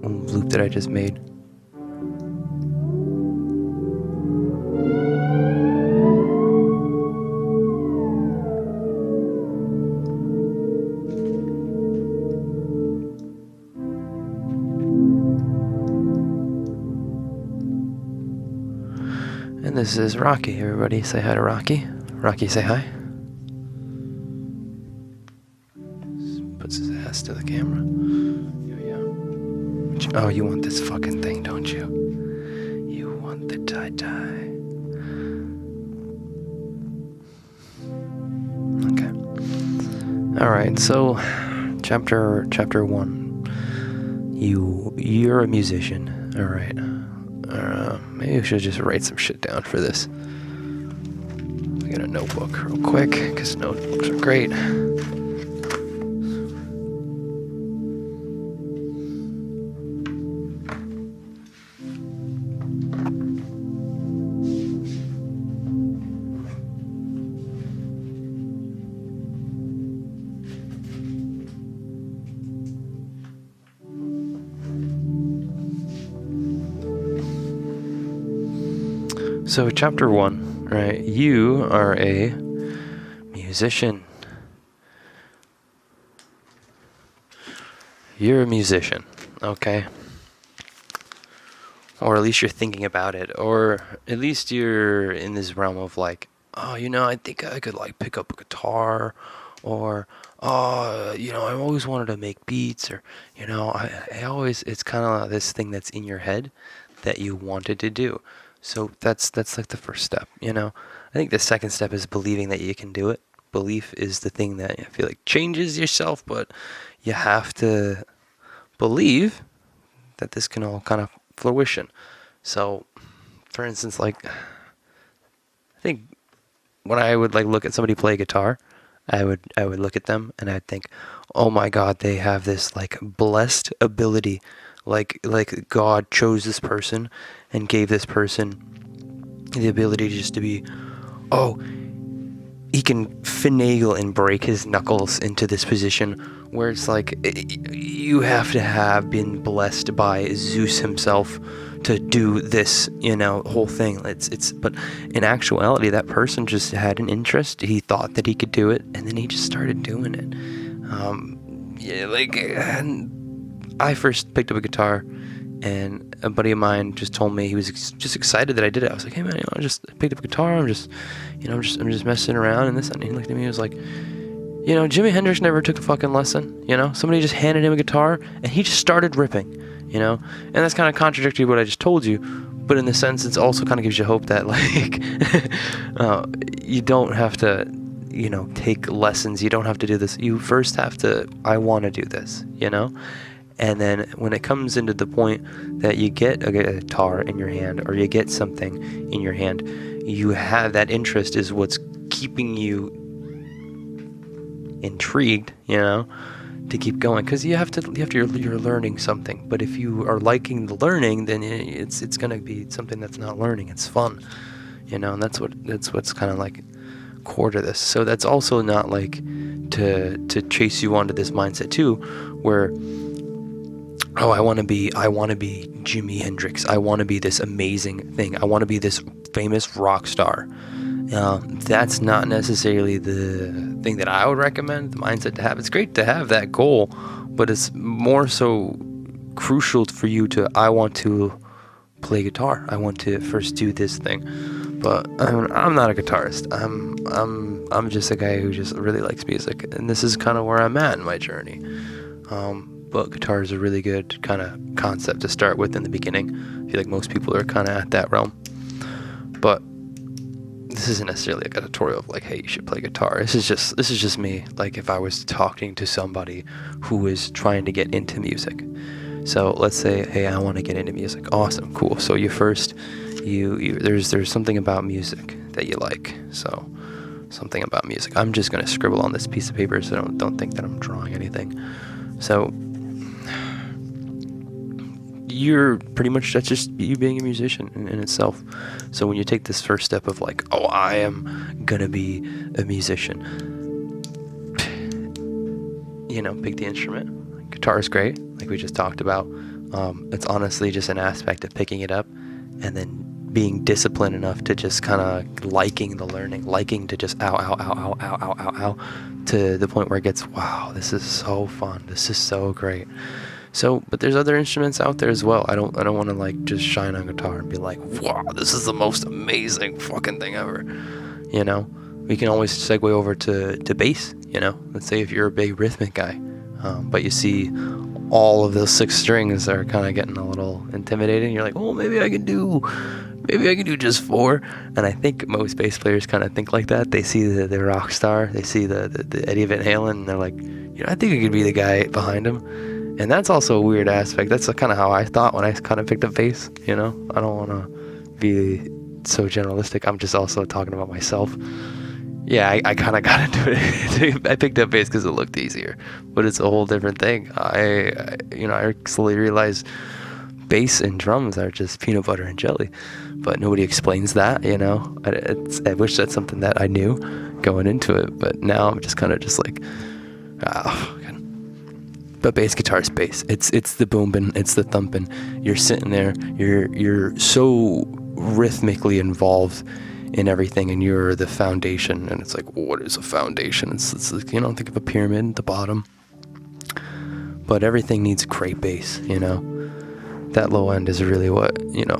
loop that I just made. And this is Rocky. Everybody say hi to Rocky. Rocky, say hi. Puts his ass to the camera. Yeah. Oh, you want this fucking thing, don't you? You want the tie-tie. Okay. Alright, so chapter 1. You're a musician. Alright. Maybe we should just write some shit down for this. Get a notebook real quick, because notebooks are great. So chapter 1, right? You are a musician. You're a musician, okay? Or at least you're thinking about it, or at least you're in this realm of like, oh, I think I could like pick up a guitar, or I've always wanted to make beats, or I always, it's kind of this thing that's in your head that you wanted to do. So that's like the first step, I think the second step is believing that you can do it. Belief is the thing that I feel like changes yourself, but you have to believe that this can all kind of fruition. So, for instance, like, I think when I would like look at somebody play guitar, I would look at them and I'd think, oh my God, they have this like blessed ability. Like God chose this person and gave this person the ability just to be, he can finagle and break his knuckles into this position where it's like you have to have been blessed by Zeus himself to do this, whole thing. But in actuality, that person just had an interest. He thought that he could do it, and then he just started doing it. I first picked up a guitar, and a buddy of mine just told me he was just excited that I did it. I was like, hey man, I just picked up a guitar. I'm just messing around and this. And he looked at me and was like, Jimi Hendrix never took a fucking lesson. Somebody just handed him a guitar and he just started ripping. And that's kind of contradictory to what I just told you. But in the sense, it's also kind of gives you hope that like you don't have to, take lessons. You don't have to do this. You first have to, I want to do this, And then when it comes into the point that you get a guitar in your hand or you get something in your hand, you have that interest is what's keeping you intrigued, to keep going. Because you're learning something. But if you are liking the learning, then it's going to be something that's not learning. It's fun, and that's what's kind of like core to this. So that's also not like to chase you onto this mindset too, where I want to be Jimi Hendrix. I want to be this amazing thing. I want to be this famous rock star. That's not necessarily the thing that I would recommend, the mindset to have. It's great to have that goal, but it's more so crucial for you to, I want to play guitar. I want to first do this thing. But I'm not a guitarist. I'm just a guy who just really likes music, and this is kind of where I'm at in my journey. But guitar is a really good kind of concept to start with in the beginning. I feel like most people are kind of at that realm. But this isn't necessarily like a tutorial of like, hey, you should play guitar. This is just me. Like if I was talking to somebody who is trying to get into music. So let's say, hey, I want to get into music. Awesome, cool. So there's something about music that you like. So something about music. I'm just gonna scribble on this piece of paper, so don't think that I'm drawing anything. So you're pretty much, that's just you being a musician in itself. So when you take this first step of like, I am gonna be a musician, pick the instrument. Guitar is great, like we just talked about. It's honestly just an aspect of picking it up and then being disciplined enough to just kind of liking the learning, liking to just ow, ow, ow, ow, ow, ow, ow, ow, to the point where it gets, wow, this is so fun. This is so great. So, but there's other instruments out there as well. I don't want to like just shine on guitar and be like, wow, this is the most amazing fucking thing ever. You know, we can always segue over to bass. You know, let's say if you're a big rhythmic guy, but you see all of those 6 strings are kind of getting a little intimidating. You're like, oh, maybe I can do just 4. And I think most bass players kind of think like that. They see the rock star, they see the Eddie Van Halen, and they're like, you know, I think I could be the guy behind him. And that's also a weird aspect. That's kind of how I thought when I kind of picked up bass. You know, I don't want to be so generalistic. I'm just also talking about myself. Yeah, I kind of got into it. I picked up bass because it looked easier, but it's a whole different thing. I slowly realized bass and drums are just peanut butter and jelly, but nobody explains that, you know. I wish that's something that I knew going into it, but now I'm just kind of just like, but bass guitar is bass. It's the booming, it's the thumping. You're sitting there, you're so rhythmically involved in everything, and you're the foundation. And it's like, what is a foundation? It's like, you know, think of a pyramid at the bottom, but everything needs great bass, you know. That low end is really what, you know,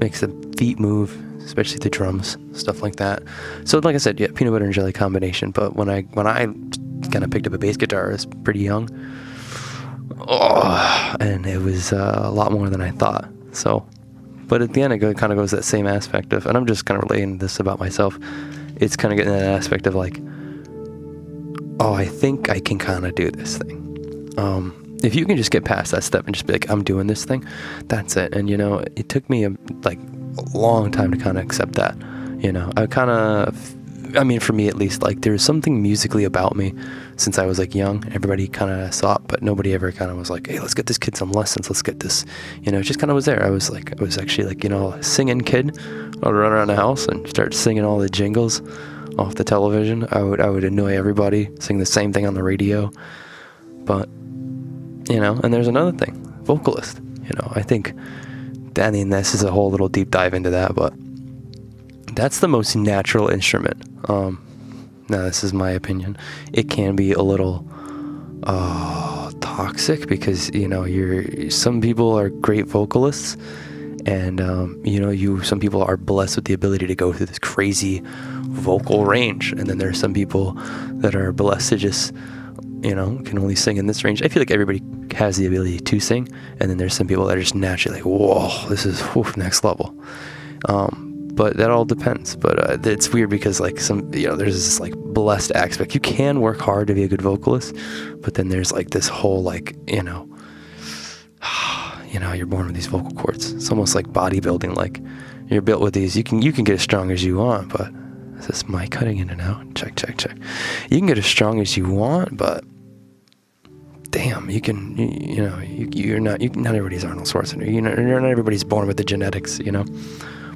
makes the feet move, especially the drums, stuff like that. So like I said, yeah, peanut butter and jelly combination. But when I kind of picked up a bass guitar, I was pretty young, and it was a lot more than I thought. So, but at the end, it kind of goes that same aspect of, and I'm just kind of relating this about myself. It's kind of getting that aspect of like, oh, I think I can kind of do this thing. If you can just get past that step and just be like, I'm doing this thing, that's it. And, you know, it took me a long time to kind of accept that. You know, I mean, for me at least, like, there's something musically about me since I was like young. Everybody kind of saw it, but nobody ever kind of was like, hey, let's get this kid some lessons. Let's get this, you know, it just kind of was there. I was actually like, you know, a singing kid. I would run around the house and start singing all the jingles off the television. I would annoy everybody, sing the same thing on the radio. But, you know, and there's another thing, vocalist. You know, I think, I mean, this is a whole little deep dive into that, but that's the most natural instrument. Now, this is my opinion. It can be a little toxic because, you know, some people are great vocalists, and you know, some people are blessed with the ability to go through this crazy vocal range, and then there are some people that are blessed to just, you know, can only sing in this range. I feel like everybody has the ability to sing, and then there's some people that are just naturally like, whoa, this is next level. But that all depends. But it's weird because, like, some, you know, there's this like blessed aspect. You can work hard to be a good vocalist, but then there's like this whole, like, you know, you're born with these vocal cords. It's almost like bodybuilding. Like, you're built with these. You can get as strong as you want, but is this mic cutting in and out? Check. You can get as strong as you want, but damn, not everybody's Arnold Schwarzenegger. Not everybody's born with the genetics, you know.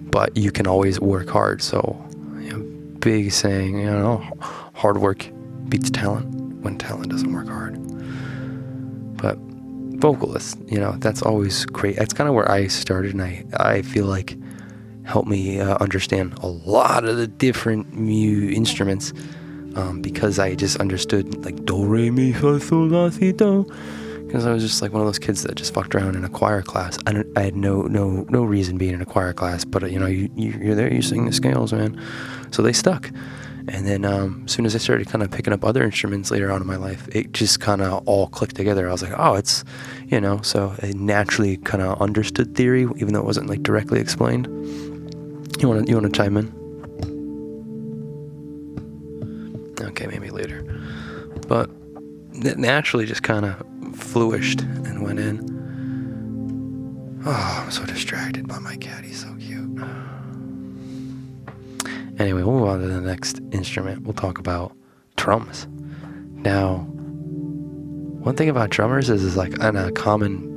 But you can always work hard. So, you know, big saying, you know, hard work beats talent when talent doesn't work hard. But vocalists, you know, that's always great. That's kind of where I started, and I feel like helped me understand a lot of the different instruments, because I just understood, like, do, re, mi, fa, sol, la, si, do. Because I was just like one of those kids that just fucked around in a choir class. I had no reason being in a choir class, but, you know, you're there, you sing the scales, man. So they stuck. And then as soon as I started kind of picking up other instruments later on in my life, it just kind of all clicked together. I was like, oh, it's, you know, so I naturally kind of understood theory, even though it wasn't like directly explained. You want to chime in? Okay, maybe later. But it naturally just kind of flourished and went in. Oh, I'm so distracted by my cat. He's so cute. Anyway, we'll move on to the next instrument. We'll talk about drums. Now, one thing about drummers is like, and a common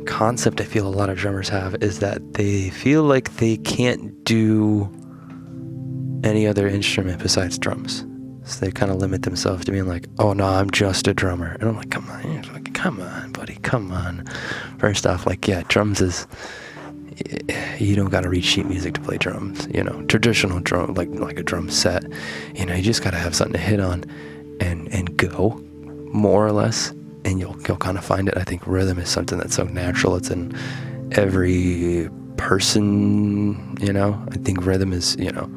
concept I feel a lot of drummers have is that they feel like they can't do any other instrument besides drums. So they kind of limit themselves to being like, oh no, I'm just a drummer. And I'm like, come on, you fucking come on, buddy, come on. First off, like, yeah, drums is, you don't gotta read sheet music to play drums, you know, traditional drum, like a drum set, you know, you just gotta have something to hit on and go, more or less, and you'll kind of find it. I think rhythm is something that's so natural. It's in every person, you know. I think rhythm is, you know,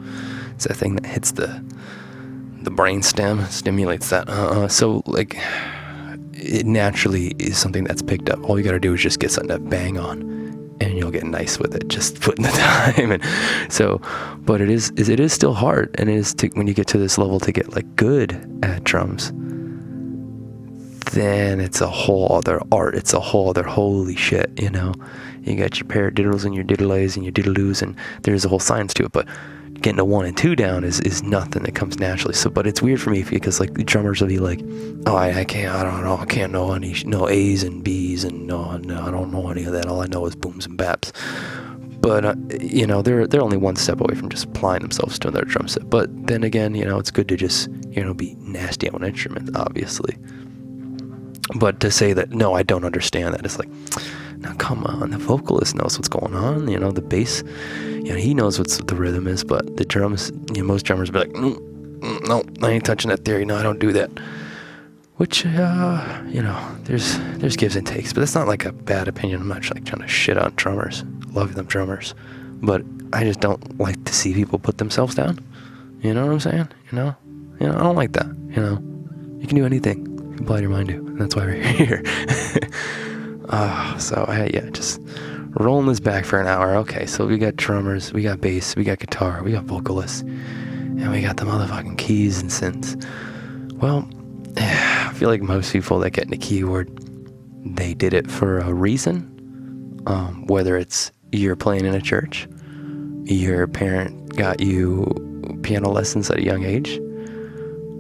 it's that thing that hits the brain stem, stimulates that. So like, it naturally is something that's picked up. All you got to do is just get something to bang on, and you'll get nice with it. Just put in the time. And so, but it is still hard, and it is when you get to this level to get like good at drums. Then it's a whole other art. It's a whole other holy shit, you know. You got your paradiddles and your diddleays and your diddledoos, and there's a whole science to it. But getting a 1 and 2 down is nothing that comes naturally. So, but it's weird for me because like the drummers will be like, oh, I can't know any A's and B's, and no, I don't know any of that. All I know is booms and baps. But you know, they're only one step away from just applying themselves to their drum set. But then again, you know, it's good to just, you know, be nasty on an instrument, obviously. But to say that, no, I don't understand that, it's like, now come on, the vocalist knows what's going on, you know, the bass, you know, he knows what the rhythm is, but the drums, you know, most drummers be like, no, I ain't touching that theory, no, I don't do that. Which, you know, there's gives and takes, but that's not like a bad opinion. I'm not like trying to shit on drummers. Love them drummers. But I just don't like to see people put themselves down. You know what I'm saying? You know, I don't like that, you know. You can do anything. You can apply your mind to. And that's why we're here. So, just rolling this back for an hour. Okay, so we got drummers, we got bass, we got guitar, we got vocalists, and we got the motherfucking keys and synths. Well, I feel like most people that get into keyboard, they did it for a reason. Whether it's you're playing in a church, your parent got you piano lessons at a young age,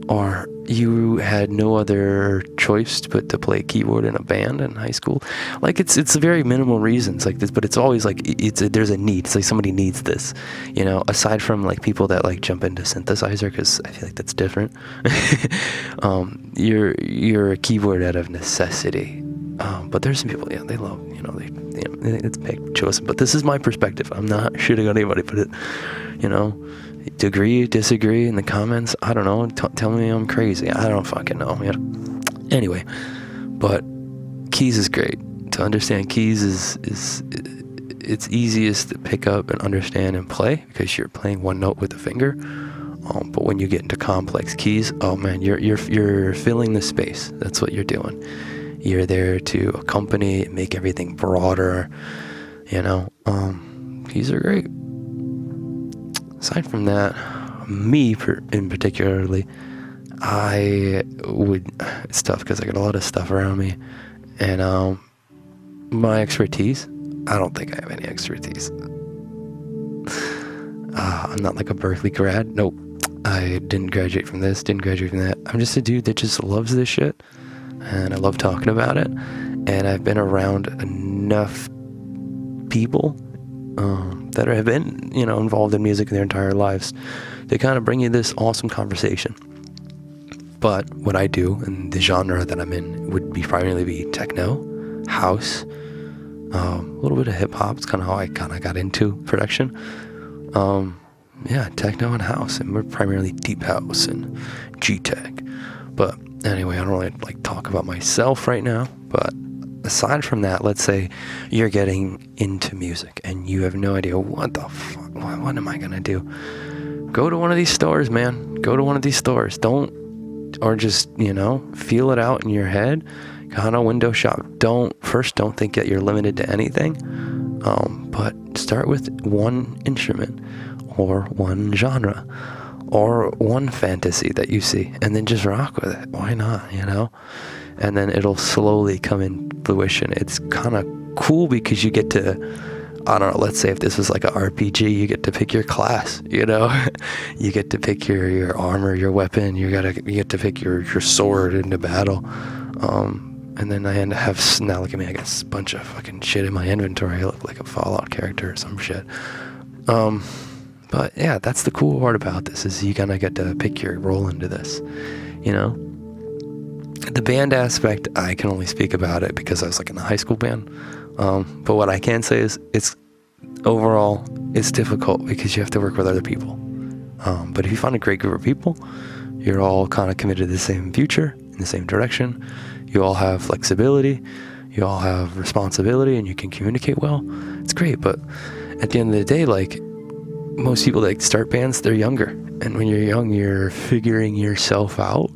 or you had no other choice but to play keyboard in a band in high school. Like it's very minimal reasons like this, but it's always like there's a need. It's like somebody needs this, you know, aside from like people that like jump into synthesizer, because I feel like that's different. You're a keyboard out of necessity. But there's some people, yeah, they love, you know, it's big choice. But this is my perspective. I'm not shitting on anybody, but you know, agree, disagree in the comments. I don't know. Tell me I'm crazy. I don't fucking know. You know? Anyway, but keys is great. To understand keys is it's easiest to pick up and understand and play because you're playing one note with a finger. But when you get into complex keys, oh man, you're filling the space. That's what you're doing. You're there to accompany, make everything broader, you know. Keys are great. Aside from that, me in particularly, it's tough because I got a lot of stuff around me, and my expertise, I don't think I have any expertise. I'm not like a Berkeley grad. Nope. I didn't graduate from this, didn't graduate from that. I'm just a dude that just loves this shit. And I love talking about it, and I've been around enough people that have been, you know, involved in music their entire lives to kind of bring you this awesome conversation. But what I do and the genre that I'm in would primarily be techno, house, a little bit of hip hop. It's kind of how I kind of got into production. Techno and house, and we're primarily deep house and G-Tech. But anyway, I don't really like talk about myself right now, but aside from that, let's say you're getting into music and you have no idea what the fuck, what am I gonna do? Go to one of these stores, man. Go to one of these stores. Or just, you know, feel it out in your head. Kind of window shop. Don't think that you're limited to anything. But start with one instrument or one genre. Or one fantasy that you see, and then just rock with it. Why not, you know? And then it'll slowly come in fruition. It's kind of cool because you get to, I don't know, let's say if this was like an RPG, you get to pick your class, you know? You get to pick your armor, your weapon, you get to pick your sword into battle. And then I have, now look at me, I got a bunch of fucking shit in my inventory. I look like a Fallout character or some shit. But yeah, that's the cool part about this, is you kind of get to pick your role into this, you know? The band aspect, I can only speak about it because I was like in a high school band. But what I can say is overall, it's difficult because you have to work with other people. But if you find a great group of people, you're all kind of committed to the same future, in the same direction. You all have flexibility. You all have responsibility, and you can communicate well. It's great. But at the end of the day, like, most people that start bands, they're younger. And when you're young, you're figuring yourself out.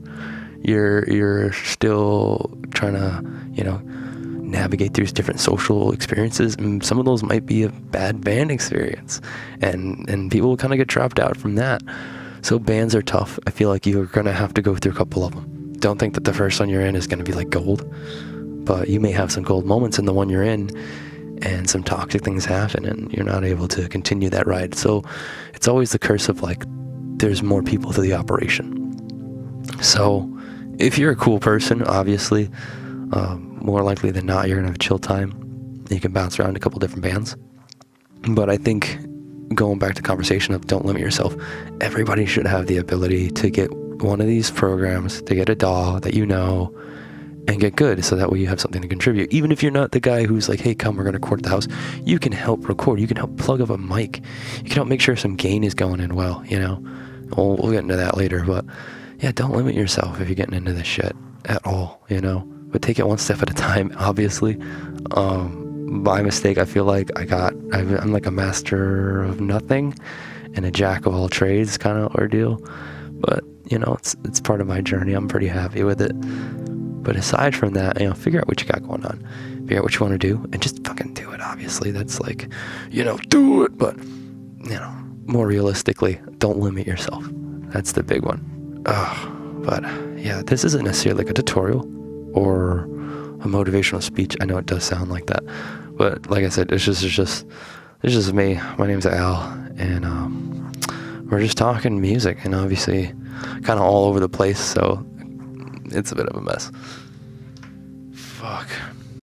You're still trying to, navigate through different social experiences, and some of those might be a bad band experience, and people kind of get dropped out from that. So bands are tough. I feel like you're gonna have to go through a couple of them. Don't think that the first one you're in is gonna be like gold, but you may have some gold moments in the one you're in, and some toxic things happen, and you're not able to continue that ride. So it's always the curse of like, there's more people to the operation. So if you're a cool person, obviously, more likely than not, you're going to have a chill time. You can bounce around a couple different bands. But I think, going back to the conversation of don't limit yourself, everybody should have the ability to get one of these programs, to get a DAW that you know, and get good, so that way you have something to contribute. Even if you're not the guy who's like, hey, come, we're going to record at the house, you can help record. You can help plug up a mic. You can help make sure some gain is going in well, We'll get into that later, but yeah, don't limit yourself if you're getting into this shit at all, But take it one step at a time, obviously. By mistake, I feel like I'm like a master of nothing and a jack of all trades kind of ordeal. But, it's part of my journey. I'm pretty happy with it. But aside from that, figure out what you got going on. Figure out what you want to do and just fucking do it, obviously. That's like, do it. But, more realistically, don't limit yourself. That's the big one. But yeah, this isn't necessarily like a tutorial or a motivational speech. I know it does sound like that, but like I said, it's just me. My name's Al, and we're just talking music, and obviously kind of all over the place, so it's a bit of a mess. Fuck.